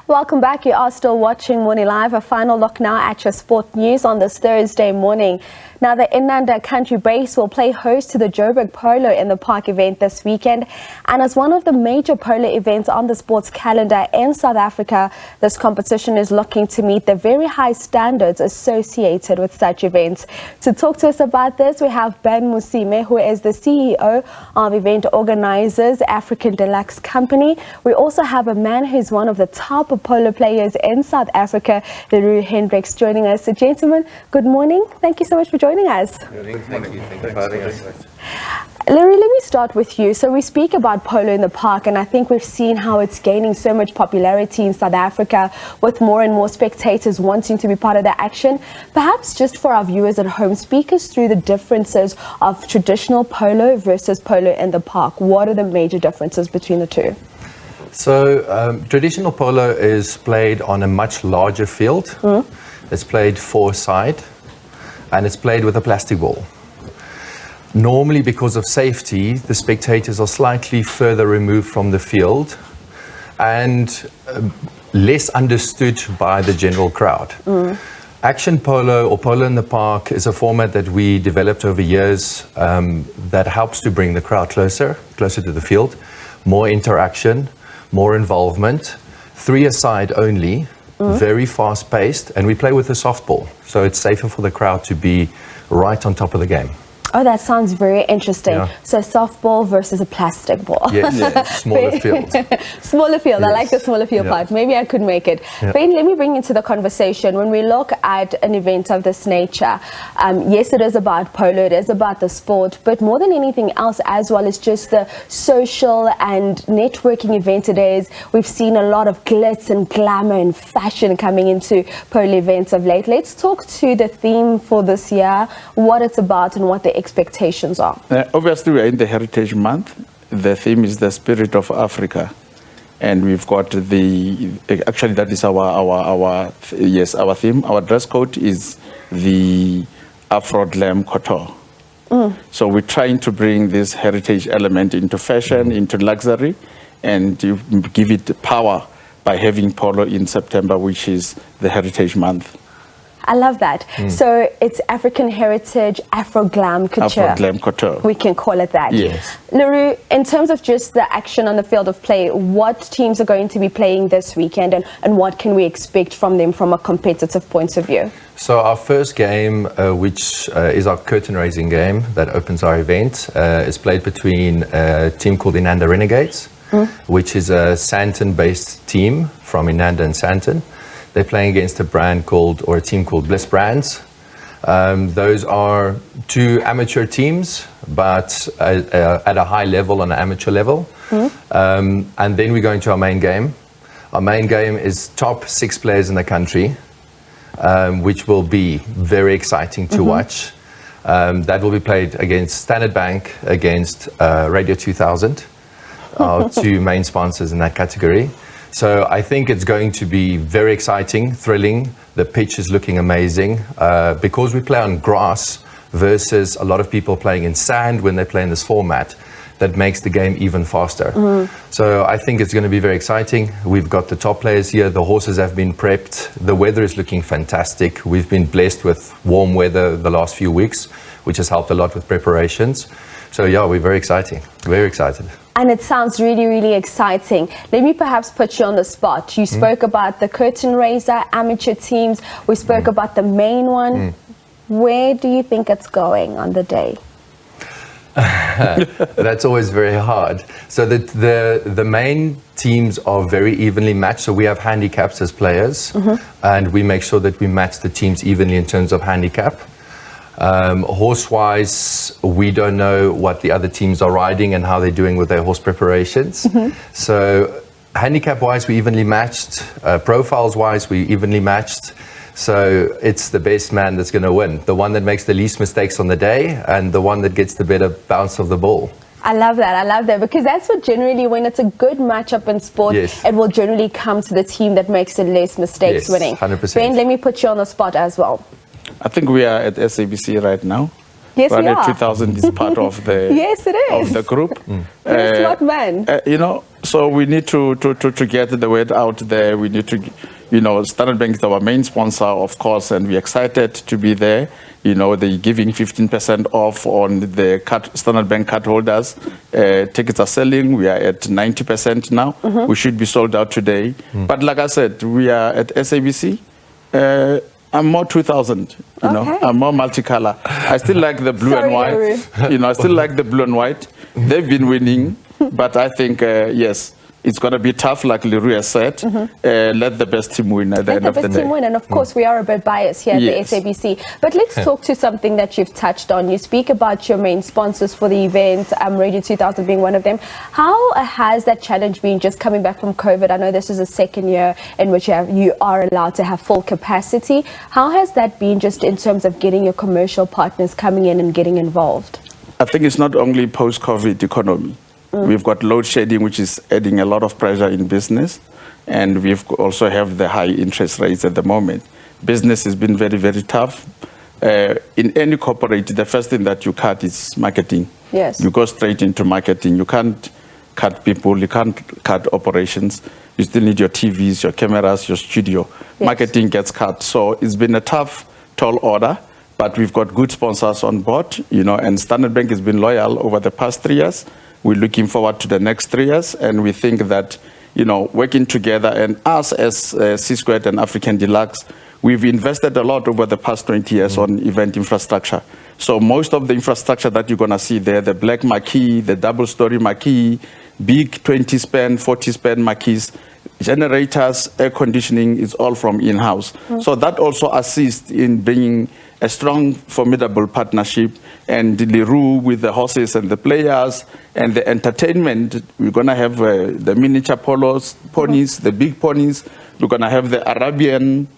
Welcome back. You are still watching Morning Live. A final look now at your sport news on this Thursday morning. Now, the Inanda Country base will play host to the Joburg Polo in the Park event this weekend. And as one of the major polo events on the sports calendar in South Africa, this competition is looking to meet the very high standards associated with such events. To talk to us about this, we have Ben Moseme, who is the CEO of event organisers, African Deluxe Company. We also have a man who's one of the top polo players in South Africa, Leroux Hendriks, joining us. So, gentlemen, good morning. Thank you so much for joining us. Thank you for having us. Leroux, let me start with you. So we speak about polo in the park, and I think we've seen how it's gaining so much popularity in South Africa, with more and more spectators wanting to be part of the action. Perhaps just for our viewers at home, speak us through the differences of traditional polo versus polo in the park. What are the major differences between the two? So traditional polo is played on a much larger field. It's played four-side, and it's played with a plastic ball. Normally, because of safety, the spectators are slightly further removed from the field and less understood by the general crowd. Action polo, or polo in the park, is a format that we developed over years that helps to bring the crowd closer to the field, more interaction, more involvement, three-a-side only, very fast-paced, and we play with a softball, so it's safer for the crowd to be right on top of the game. Oh, that sounds very interesting. Yeah. So softball versus a plastic ball. Yes, smaller field. Smaller field. Yes. I like the smaller field part. Maybe I could make it. Ben, let me bring you into the conversation. When we look at an event of this nature, yes, it is about polo, it is about the sport, but more than anything else as well, it's just the social and networking event it is. We've seen a lot of glitz and glamour and fashion coming into polo events of late. Let's talk to the theme for this year, what it's about and what the expectations are. Obviously, we are in the Heritage Month. The theme is the spirit of Africa, and we've got actually that is our theme. Our dress code is the Afro Glam Couture. So we're trying to bring this heritage element into fashion, into luxury, and to give it power by having polo in September, which is the Heritage Month. I love that. So it's African heritage, Afro-Glam Couture. Afro-Glam Couture. We can call it that. Yes. Leroux, in terms of just the action on the field of play, what teams are going to be playing this weekend, and what can we expect from them from a competitive point of view? So our first game, which is our curtain raising game that opens our event, is played between a team called Inanda Renegades, which is a Sandton-based team from Inanda and Sandton. They're playing against a team called Bliss Brands. Those are two amateur teams, but at a high level, on an amateur level. And then we go into our main game. Our main game is top 6 players in the country, which will be very exciting to watch. That will be played against Standard Bank, against Radio 2000, our two main sponsors in that category. So I think it's going to be very exciting, thrilling. The pitch is looking amazing. Because we play on grass versus a lot of people playing in sand when they play in this format, that makes the game even faster. So I think it's going to be very exciting. We've got the top players here. The horses have been prepped. The weather is looking fantastic. We've been blessed with warm weather the last few weeks, which has helped a lot with preparations. So yeah, we're very excited. And it sounds really, really exciting. Let me perhaps put you on the spot. You spoke about the curtain raiser, amateur teams. We spoke about the main one. Where do you think it's going on the day? That's always very hard. So the main teams are very evenly matched. So we have handicaps as players, and we make sure that we match the teams evenly in terms of handicap. Horse-wise, we don't know what the other teams are riding and how they're doing with their horse preparations. So handicap-wise, we evenly matched. Profiles-wise, we evenly matched. So it's the best man that's going to win. The one that makes the least mistakes on the day, and the one that gets the better bounce of the ball. I love that, because that's what generally, when it's a good matchup in sport, it will generally come to the team that makes the less mistakes winning. 100%. Ben, let me put you on the spot as well. I think we are at SABC right now. Yes, we are. 2000 is part of the yes, it is. Of the group. You're a smart man. So we need to get the word out there. We need to, Standard Bank is our main sponsor, of course, and we're excited to be there. They're giving 15% off on the Standard Bank card holders. Tickets are selling. We are at 90% now. Mm-hmm. We should be sold out today. But like I said, we are at SABC. I'm more 2000, I'm more multicolor. I still like the blue and white. I still like the blue and white. They've been winning, but I think, yes, it's going to be tough, like Leroux has said. Let the best team win at the end of the day. Let the best team win, and of course, we are a bit biased here at the SABC. But let's talk to something that you've touched on. You speak about your main sponsors for the event, Radio 2000 being one of them. How has that challenge been just coming back from COVID? I know this is the second year in which you are allowed to have full capacity. How has that been just in terms of getting your commercial partners coming in and getting involved? I think it's not only post-COVID economy. We've got load shedding, which is adding a lot of pressure in business. And we've also have the high interest rates at the moment. Business has been very, very tough. In any corporate, the first thing that you cut is marketing. Yes. You go straight into marketing. You can't cut people. You can't cut operations. You still need your TVs, your cameras, your studio. Yes. Marketing gets cut. So it's been a tough, tall order. But we've got good sponsors on board, and Standard Bank has been loyal over the past 3 years. We're looking forward to the next 3 years, and we think that, working together, and us as C-Squared and African Deluxe, we've invested a lot over the past 20 years on event infrastructure. So most of the infrastructure that you're going to see there, the black marquee, the double-story marquee, big 20-span, 40-span marquees, generators, air conditioning, is all from in-house. So that also assists in bringing a strong, formidable partnership, and Leroux with the horses and the players and the entertainment. We're going to have the miniature ponies, the big ponies. We're going to have the Arabian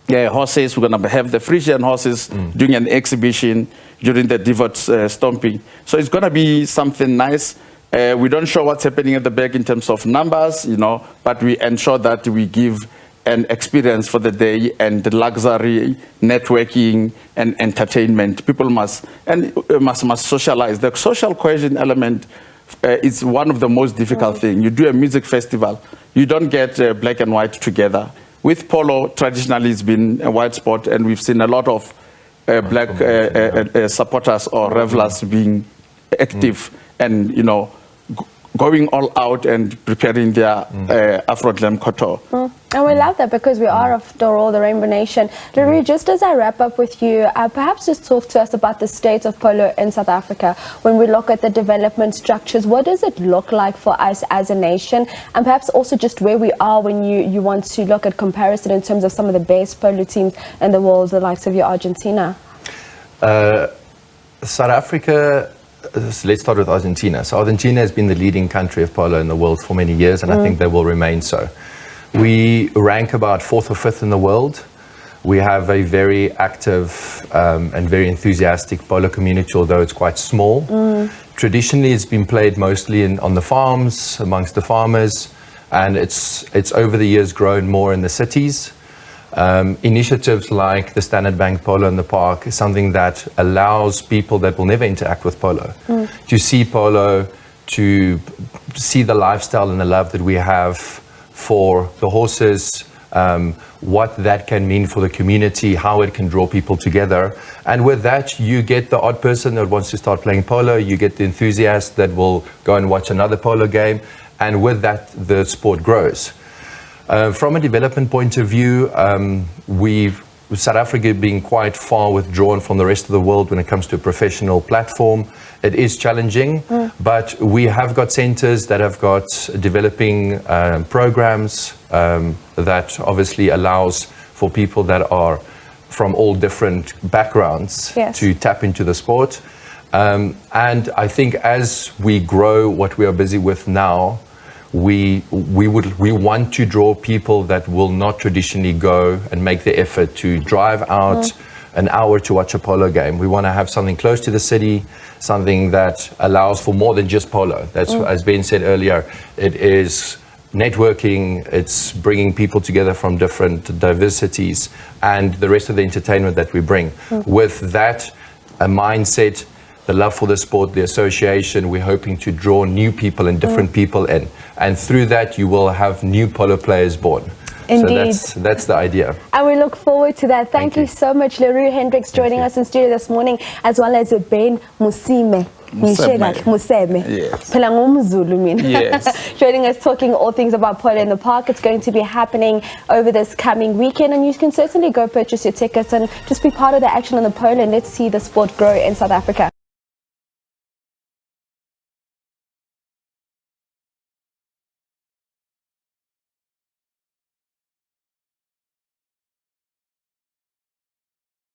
horses. We're going to have the Frisian horses doing an exhibition during the divots stomping. So it's going to be something nice. We don't show what's happening at the back in terms of numbers, but we ensure that we give an experience for the day and luxury, networking, and entertainment. People must socialize. The social cohesion element is one of the most difficult things. You do a music festival, you don't get black and white together. With polo, traditionally it's been a white sport, and we've seen a lot of black supporters or revelers being active and, going all out and preparing their Afro-Glam couture. And we love that because we are, after all, the Rainbow Nation. Leroux, just as I wrap up with you, perhaps just talk to us about the state of polo in South Africa. When we look at the development structures, what does it look like for us as a nation? And perhaps also just where we are when you want to look at comparison in terms of some of the best polo teams in the world, the likes of your Argentina. South Africa... Let's start with Argentina. So Argentina has been the leading country of polo in the world for many years, and I think they will remain so. We rank about 4th or 5th in the world. We have a very active and very enthusiastic polo community, although it's quite small. Traditionally, it's been played mostly on the farms, amongst the farmers, and it's over the years grown more in the cities. Initiatives like the Standard Bank Polo in the Park is something that allows people that will never interact with polo to see polo, to see the lifestyle and the love that we have for the horses, what that can mean for the community, how it can draw people together. And with that, you get the odd person that wants to start playing polo, you get the enthusiast that will go and watch another polo game, and with that, the sport grows. From a development point of view, with South Africa being quite far withdrawn from the rest of the world when it comes to a professional platform, it is challenging, but we have got centers that have got developing programs that obviously allows for people that are from all different backgrounds to tap into the sport. And I think as we grow what we are busy with now, we want to draw people that will not traditionally go and make the effort to drive out an hour to watch a polo game. We want to have something close to the city, something that allows for more than just polo. That's, as Ben said earlier, it is networking, it's bringing people together from different diversities, and the rest of the entertainment that we bring. With that, a mindset, the love for the sport, the association, we're hoping to draw new people and different people in. and through that you will have new polo players born. Indeed. So that's the idea. And we look forward to that. Thank you so much, Leroux Hendriks, joining us in studio this morning, as well as Ben Moseme. Moseme. Yes. Joining us, talking all things about polo in the park. It's going to be happening over this coming weekend, and you can certainly go purchase your tickets and just be part of the action on the polo, and let's see the sport grow in South Africa.